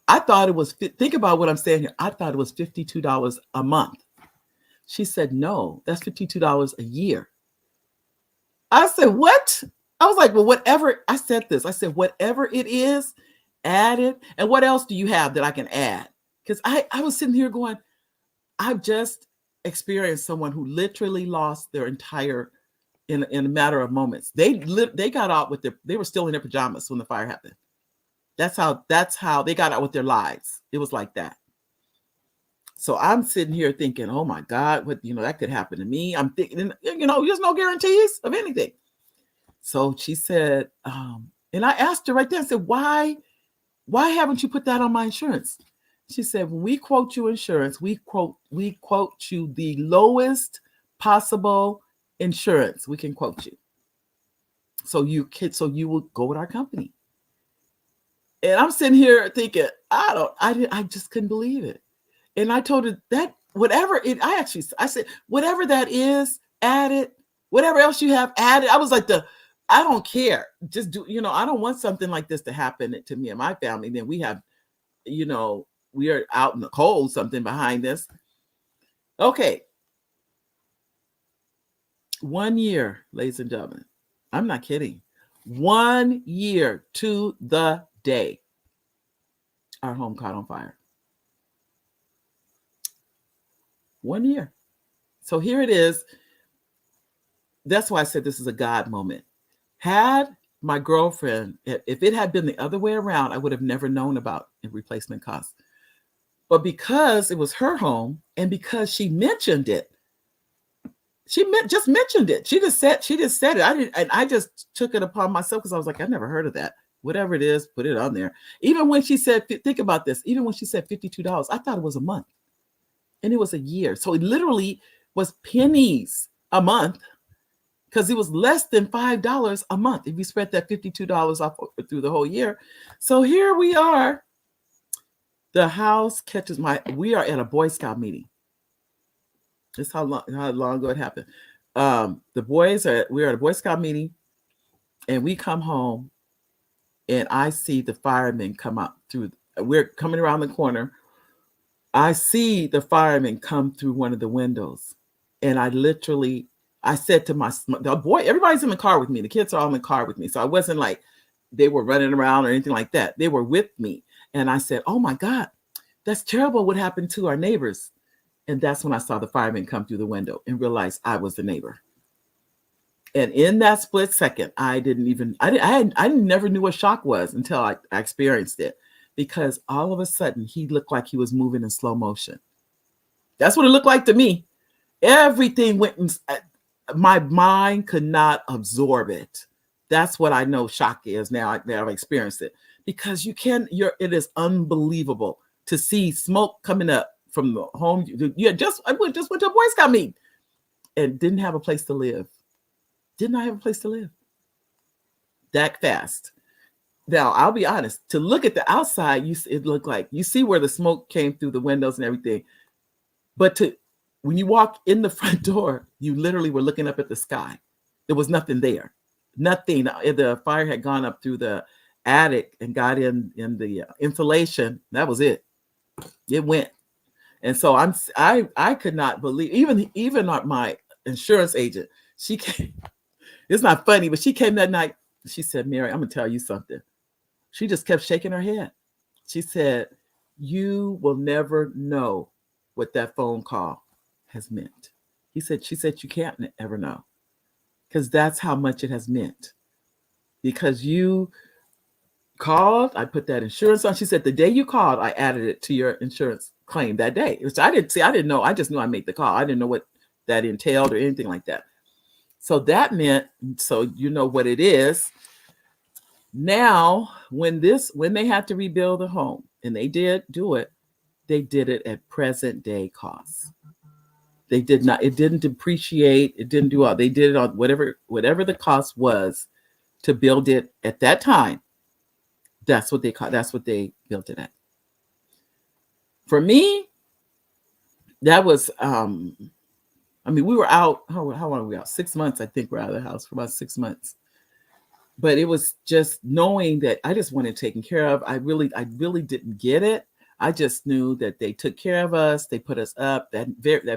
I thought it was, think about what I'm saying here. I thought it was $52 a month. She said, no, that's $52 a year. I said, what? I was like, well, whatever. I said, whatever it is, add it. And what else do you have that I can add? Because I was sitting here going, I've just experienced someone who literally lost their entire, in a matter of moments. They got out with they were still in their pajamas when the fire happened. That's how they got out with their lives. It was like that. So I'm sitting here thinking, oh my God, that could happen to me. I'm thinking, there's no guarantees of anything. So she said, and I asked her right there, I said, why haven't you put that on my insurance? She said, when we quote you insurance, we quote you the lowest possible insurance we can quote you. So you will go with our company. And I'm sitting here thinking, I just couldn't believe it. And I told her that I said, whatever that is, add it. Whatever else you have, add it. I was like, I don't care. Just do, I don't want something like this to happen to me and my family. Then we have, we are out in the cold, something behind this. Okay. 1 year, ladies and gentlemen. I'm not kidding. 1 year to the day, our home caught on fire. 1 year. So here it is. That's why I said this is a God moment. Had my girlfriend, if it had been the other way around, I would have never known about replacement costs. But because it was her home and because she mentioned it, just mentioned it. She just said it. I just took it upon myself because I was like, I never heard of that. Whatever it is, put it on there. Even when she said, think about this, even when she said $52, I thought it was a month. And it was a year. So it literally was pennies a month, because it was less than $5 a month if you spread that $52 off through the whole year. So here we are. The house catches we are at a Boy Scout meeting. This is how long ago it happened. We're at a Boy Scout meeting, and we come home, and I see the firemen come up we're coming around the corner. I see the firemen come through one of the windows, and I said to the boy, everybody's in the car with me. The kids are all in the car with me. So I wasn't like they were running around or anything like that. They were with me. And I said, oh my God, that's terrible what happened to our neighbors. And that's when I saw the firemen come through the window and realized I was the neighbor. And in that split second, I never knew what shock was until I experienced it, because all of a sudden he looked like he was moving in slow motion. That's what it looked like to me. Everything went my mind could not absorb it. That's what I know shock is now that I've experienced it, because it is unbelievable to see smoke coming up from the home. I just went to a Boy Scout meeting and didn't have a place to live. Did not have a place to live that fast. Now, I'll be honest, to look at the outside, it looked like you see where the smoke came through the windows and everything. But when you walk in the front door, you literally were looking up at the sky. There was nothing there. Nothing. The fire had gone up through the attic and got in the insulation. That was it. It went. And so I could not believe, even my insurance agent, she came. It's not funny, but she came that night. She said, Mary, I'm going to tell you something. She just kept shaking her head. She said, you will never know what that phone call has meant. She said, you can't ever know because that's how much it has meant. Because you called, I put that insurance on. She said, the day you called, I added it to your insurance claim that day. Which I didn't know. I just knew I made the call. I didn't know what that entailed or anything like that. So that meant, so you know what it is. Now, when they had to rebuild the home, and they did do it, they did it at present day costs. They did not, it didn't depreciate, it didn't do all, they did it on whatever the cost was to build it at that time. That's what they built it at. For me, that was we were out, how long were we out? 6 months, I think we're out of the house for about 6 months. But it was just knowing that I just wanted taken care of. I really didn't get it. I just knew that they took care of us. They put us up. That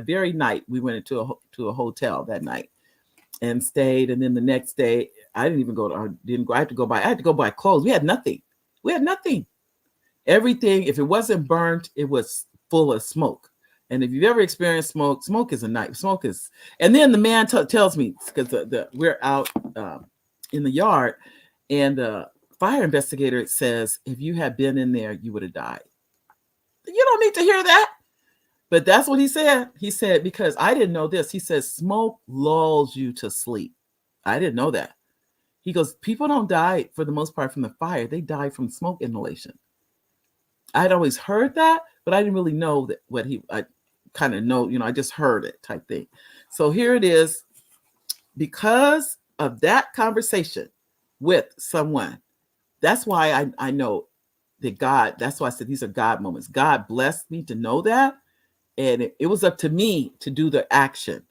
very night, we went into a hotel that night and stayed. And then the next day, I didn't even go to, I had to go buy clothes. We had nothing. Everything, if it wasn't burnt, it was full of smoke. And if you've ever experienced smoke is a night. Smoke is, and then the man tells me, because we're out in the yard, and the fire investigator says, if you had been in there, you would have died. You don't need to hear that. But that's what he said. He said, because I didn't know this. He says, smoke lulls you to sleep. I didn't know that. He goes, people don't die for the most part from the fire. They die from smoke inhalation. I'd always heard that, but I didn't really know that I kind of know, I just heard it type thing. So here it is. Because of that conversation with someone, that's why I know that God, that's why I said these are God moments. God blessed me to know that. And it was up to me to do the action.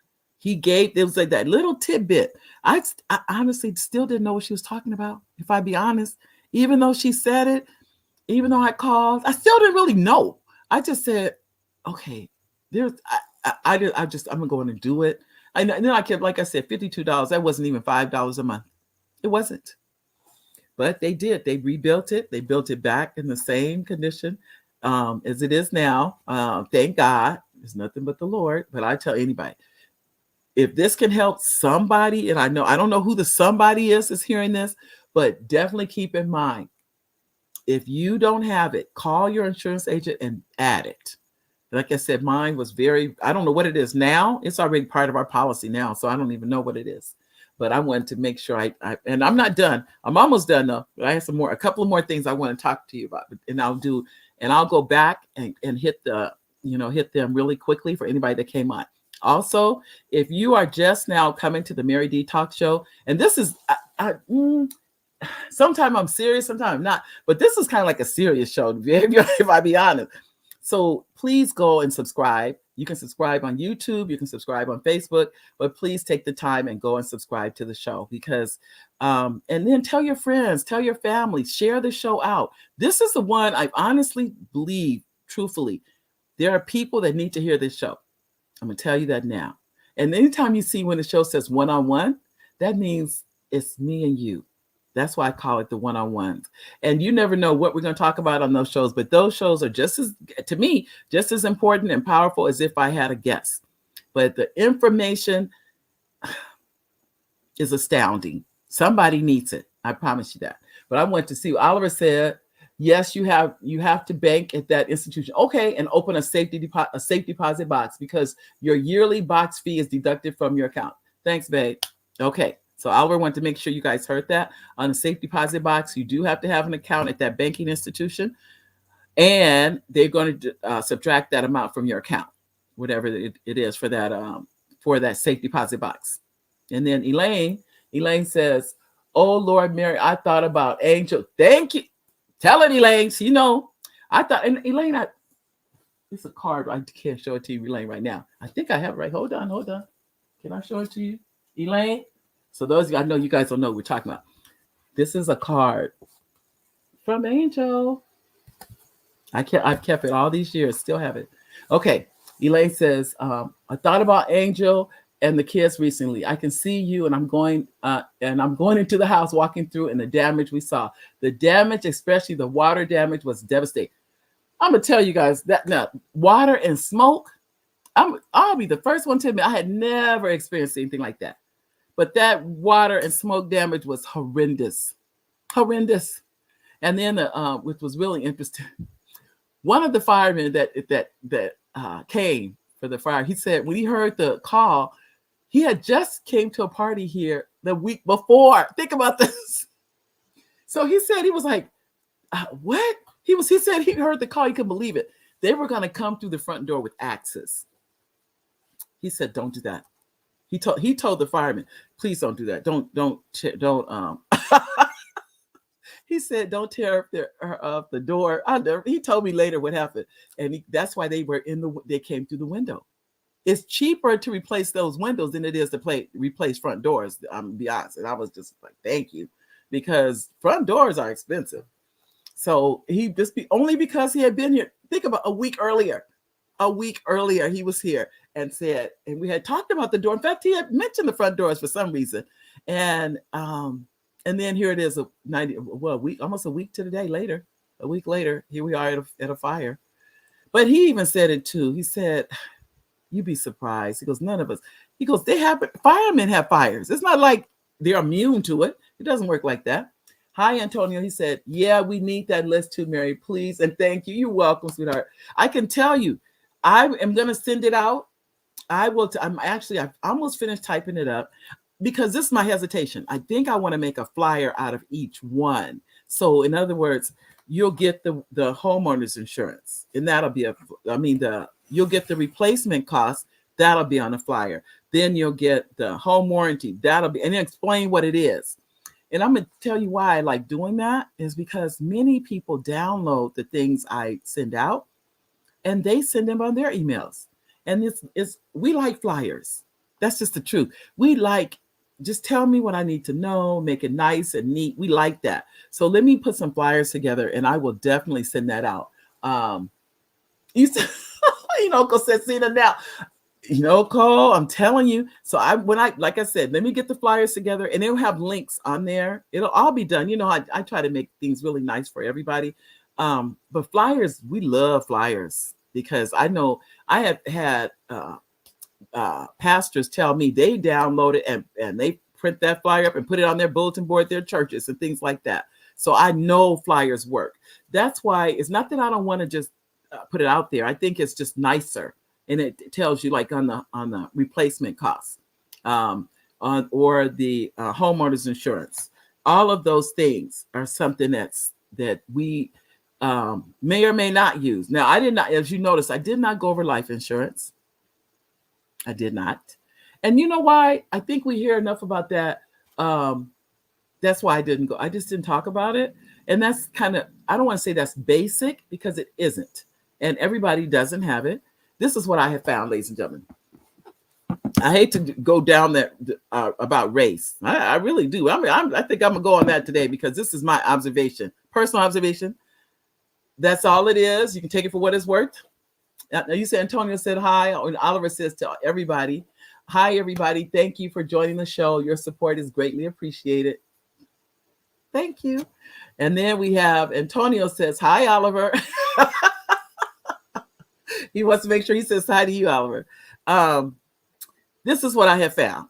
It was like that little tidbit. I honestly still didn't know what she was talking about, if I be honest. Even though she said it, even though I called, I still didn't really know. I just said, okay, I'm gonna go in and do it. And then I kept, like I said, $52. That wasn't even $5 a month. It wasn't. But they did. They rebuilt it. They built it back in the same condition as it is now. Thank God. There's nothing but the Lord. But I tell anybody, if this can help somebody, and I don't know who the somebody is hearing this, but definitely keep in mind, if you don't have it, call your insurance agent and add it. Like I said, mine was I don't know what it is now. It's already part of our policy now, so I don't even know what it is. But I wanted to make sure and I'm not done. I'm almost done though. I have a couple of more things I want to talk to you about, and I'll go back and hit them really quickly for anybody that came on. Also, if you are just now coming to the Mary D Talk Show, and this is, sometimes I'm serious, sometimes I'm not, but this is kind of like a serious show, if I be honest. So please go and subscribe. You can subscribe on YouTube. You can subscribe on Facebook. But please take the time and go and subscribe to the show because, and then tell your friends, tell your family, share the show out. This is the one I honestly believe, truthfully, there are people that need to hear this show. I'm going to tell you that now. And anytime you see when the show says one-on-one, that means it's me and you. That's why I call it the one-on-ones. And you never know what we're going to talk about on those shows, but those shows are to me, just as important and powerful as if I had a guest. But the information is astounding. Somebody needs it. I promise you that. But I want to see what Oliver said. Yes, you have to bank at that institution. Okay, and open a safe deposit box because your yearly box fee is deducted from your account. Thanks, babe. Okay. So Oliver wanted to make sure you guys heard that. On a safe deposit box, you do have to have an account at that banking institution, and they're going to subtract that amount from your account, whatever it is for that safe deposit box. And then Elaine says, "Oh Lord, Mary, I thought about Angel. Thank you. Tell it, Elaine. So I thought, and Elaine, it's a card. I can't show it to you, Elaine, right now. I think I have it right. Hold on. Can I show it to you, Elaine? So those of you, I know you guys don't know what we're talking about. This is a card from Angel. I've kept it all these years, still have it. Okay, Elaine says, I thought about Angel and the kids recently. I can see you, and I'm going into the house, walking through, and the damage we saw. The damage, especially the water damage, was devastating. I'm gonna tell you guys that now, water and smoke. I'll be the first one to admit I had never experienced anything like that. But that water and smoke damage was horrendous, horrendous. And then, which was really interesting, one of the firemen that came for the fire, he said when he heard the call, he had just came to a party here the week before. Think about this. So he said he was like, what? He said he heard the call. He couldn't believe it. They were going to come through the front door with axes. He said, "Don't do that." He told the fireman, "Please don't do that. Don't." He said, "Don't tear up the door." He told me later what happened, and that's why they came through the window. It's cheaper to replace those windows than it is to replace front doors. I'm gonna be honest, and I was just like, "Thank you," because front doors are expensive. So only because he had been here. Think about a week earlier. A week earlier, he was here and said, and we had talked about the door. In fact, he had mentioned the front doors for some reason, and then here it is, almost a week to the day later. A week later, here we are at a fire. But he even said it too. He said, "You'd be surprised." He goes, "None of us." He goes, firemen have fires. It's not like they're immune to it. It doesn't work like that. Hi, Antonio. He said, "Yeah, we need that list too, Mary, please. And thank you. You're welcome, sweetheart. I can tell you, I am going to send it out. I will. I've almost finished typing it up because this is my hesitation. I think I want to make a flyer out of each one. So in other words, you'll get the homeowner's insurance, and that'll be you'll get the replacement cost. That'll be on the flyer. Then you'll get the home warranty. That'll be, and then explain what it is. And I'm going to tell you why I like doing that is because many people download the things I send out and they send them on their emails. And we like flyers. That's just the truth. We like, just tell me what I need to know, make it nice and neat. We like that. So let me put some flyers together and I will definitely send that out. Uncle said, "See that now." Cole, I'm telling you. So like I said, let me get the flyers together and it'll have links on there. It'll all be done. I try to make things really nice for everybody. But flyers, we love flyers because I know I have had pastors tell me they download it and they print that flyer up and put it on their bulletin board, their churches and things like that. So I know flyers work. That's why it's not that I don't want to just put it out there. I think it's just nicer. And it tells you like on the replacement costs or the homeowner's insurance. All of those things are something that we may or may not use. Now, I did not, as you notice, I did not go over life insurance. I did not. And you know why? I think we hear enough about that. That's why I didn't go. I just didn't talk about it. And that's kind of, I don't want to say that's basic because it isn't. And everybody doesn't have it. This is what I have found, ladies and gentlemen. I hate to go down that about race. I really do. I think I'm going to go on that today because this is my observation, personal observation. That's all it is. You can take it for what it's worth. Now you said Antonio said hi, and Oliver says to everybody, "Hi, everybody. Thank you for joining the show. Your support is greatly appreciated." Thank you. And then we have Antonio says, "Hi, Oliver." He wants to make sure he says hi to you, Oliver. This is what I have found.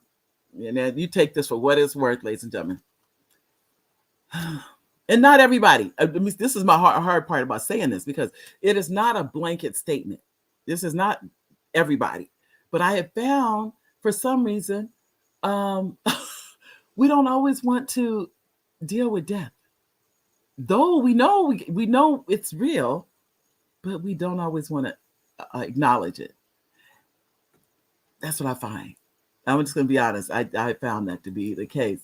And then you take this for what it's worth, ladies and gentlemen. And not everybody. This is my hard part about saying this because it is not a blanket statement. This is not everybody. But I have found, for some reason, we don't always want to deal with death. Though we know it's real, but we don't always want to acknowledge it. That's what I find. I'm just going to be honest. I found that to be the case.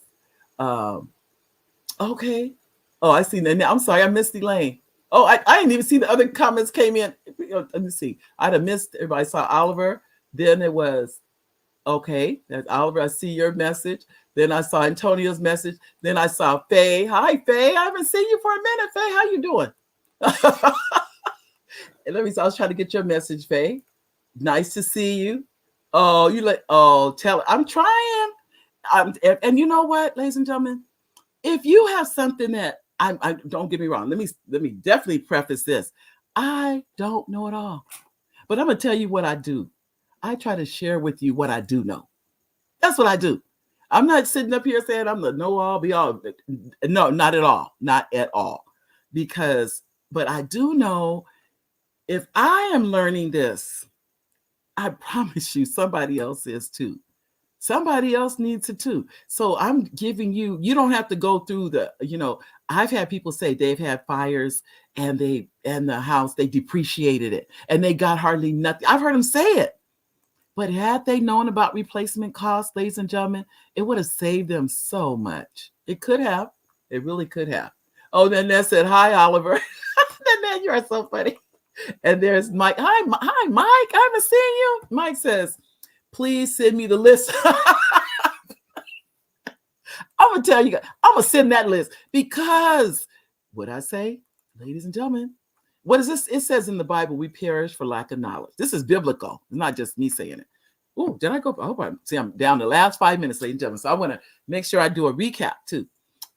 Okay. Oh, I see that now. I'm sorry. I missed Elaine. Oh, I didn't even see the other comments came in. Let me see. I'd have missed everybody. I saw Oliver. Then it was, okay, that's Oliver. I see your message. Then I saw Antonio's message. Then I saw Faye. Hi, Faye. I haven't seen you for a minute, Faye. How you doing? And I was trying to get your message, Faye. Nice to see you. Oh, you like, oh, tell it. I'm trying. And you know what, ladies and gentlemen, if you have something that I don't get me wrong, let me definitely preface this. I don't know it all, but I'm gonna tell you what I do. I try to share with you what I do know. That's what I do. I'm not sitting up here saying I'm the know all be all. No, not at all. Not at all. Because, but I do know if I am learning this, I promise you somebody else is too. Somebody else needs it too. So I'm giving you, you don't have to go through I've had people say they've had fires and the house, they depreciated it and they got hardly nothing. I've heard them say it. But had they known about replacement costs, ladies and gentlemen, it would have saved them so much. It could have. It really could have. Oh, then that said, hi, Oliver. Then you are so funny. And there's Mike. Hi, Mike. I haven't seen you. Mike says, please send me the list. I'm going to tell you, I'm going to send that list because what I say, ladies and gentlemen, what is this? It says in the Bible, we perish for lack of knowledge. This is biblical. It's not just me saying it. Oh, did I go? I hope I'm down the last 5 minutes, ladies and gentlemen. So I want to make sure I do a recap too.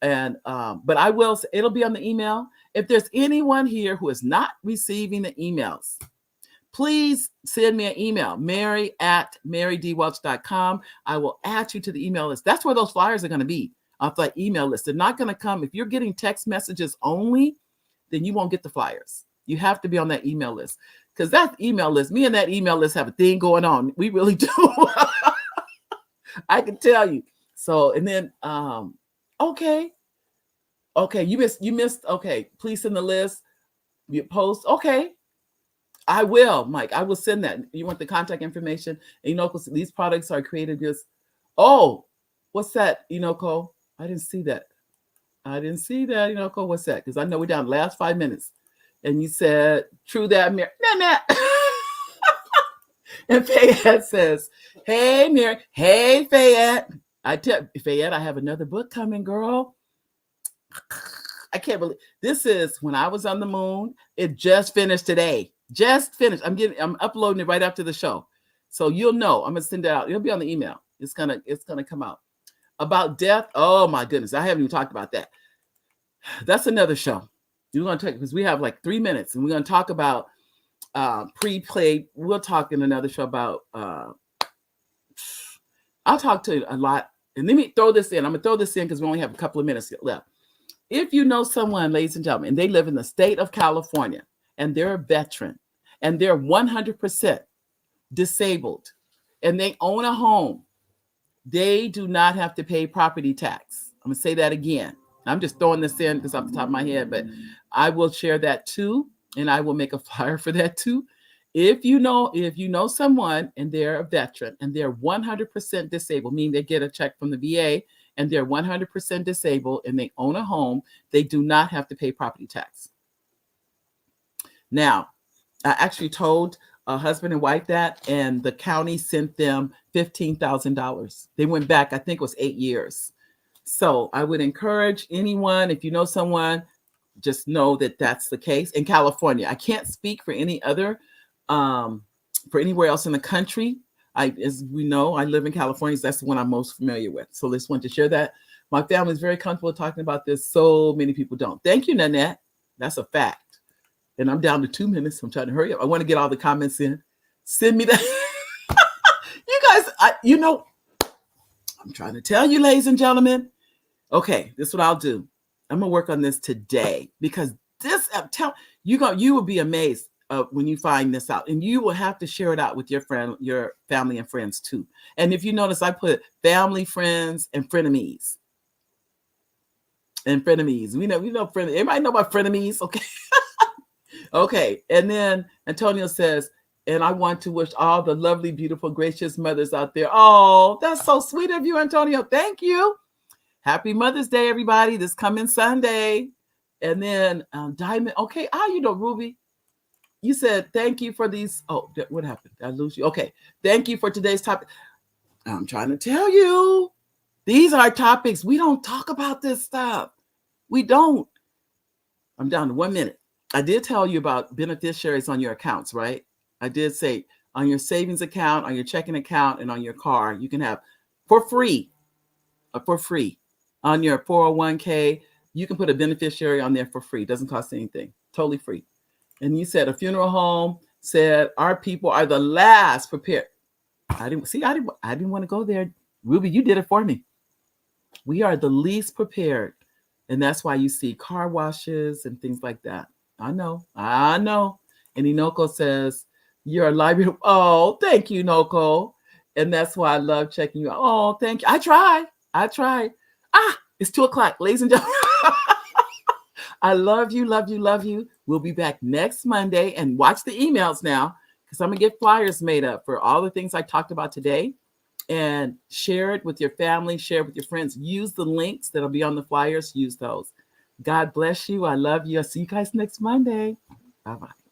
And, but I will, it'll be on the email. If there's anyone here who is not receiving the emails, please send me an email, mary@marydwelch.com. I will add you to the email list. That's where those flyers are going to be, off that email list. They're not going to come. If you're getting text messages only, then you won't get the flyers. You have to be on that email list because that email list, me and that email list have a thing going on. We really do. I can tell you. So, and then, okay, you missed. Okay, please send the list. You post. Okay, I will, Mike. I will send that. You want the contact information? And, because these products are created just. Oh, what's that? Cole? I didn't see that. Cole. What's that? Because I know we're down the last 5 minutes. And you said, true that, Mary. Nah. And Fayette says, hey, Mary. Hey, Fayette. I tell Fayette, I have another book coming, girl. I can't believe this is When I Was on the Moon. It just finished today. Just finished. I'm uploading it right after the show. So you'll know. I'm gonna send it out. It'll be on the email. It's gonna come out. About death. Oh my goodness. I haven't even talked about that. That's another show. We're going to talk because we have like 3 minutes and we're going to talk about pre-play. We'll talk in another show about, I'll talk to you a lot. And let me throw this in. I'm going to throw this in because we only have a couple of minutes left. If you know someone, ladies and gentlemen, and they live in the state of California and they're a veteran and they're 100% disabled and they own a home, they do not have to pay property tax. I'm going to say that again. I'm just throwing this in because off the top of my head, but I will share that too. And I will make a flyer for that too. If you know someone and they're a veteran and they're 100% disabled, meaning they get a check from the VA and they're 100% disabled and they own a home, they do not have to pay property tax. Now, I actually told a husband and wife that, and the county sent them $15,000. They went back, I think it was 8 years. So I would encourage anyone, if you know someone, just know that that's the case in California. I can't speak for any other, for anywhere else in the country. As we know, I live in California. So that's the one I'm most familiar with. So I just wanted to share that. My family is very comfortable talking about this. So many people don't. Thank you, Nanette. That's a fact. And I'm down to 2 minutes. I'm trying to hurry up. I want to get all the comments in. Send me that. You guys, I'm trying to tell you, ladies and gentlemen. Okay, this is what I'll do. I'm gonna work on this today because this, you will be amazed when you find this out, and you will have to share it out with your family and friends too. And if you notice, I put family, friends, and frenemies. And frenemies. We know frenemies. Everybody know about frenemies, okay? Okay. And then Antonio says, and I want to wish all the lovely, beautiful, gracious mothers out there. Oh, that's so sweet of you, Antonio. Thank you. Happy Mother's Day, everybody. This coming Sunday. And then Diamond. Okay. Ruby. You said thank you for these. Oh, what happened? Did I lose you? Okay. Thank you for today's topic. I'm trying to tell you. These are topics. We don't talk about this stuff. We don't. I'm down to 1 minute. I did tell you about beneficiaries on your accounts, right? I did say on your savings account, on your checking account, and on your car. You can have for free on your 401k. You can put a beneficiary on there for free. Doesn't cost anything. Totally free. And you said a funeral home said our people are the last prepared. I didn't want to go there. Ruby, you did it for me. We are the least prepared. And that's why you see car washes and things like that. I know. And Inoko says, you're a library. Oh, thank you, Inoko. And that's why I love checking you out. Oh, thank you. I try. It's 2:00, ladies and gentlemen. I love you, love you, love you. We'll be back next Monday, and watch the emails now, because I'm going to get flyers made up for all the things I talked about today, and share it with your family, share it with your friends. Use the links that'll be on the flyers. Use those. God bless you. I love you. I'll see you guys next Monday. Bye-bye.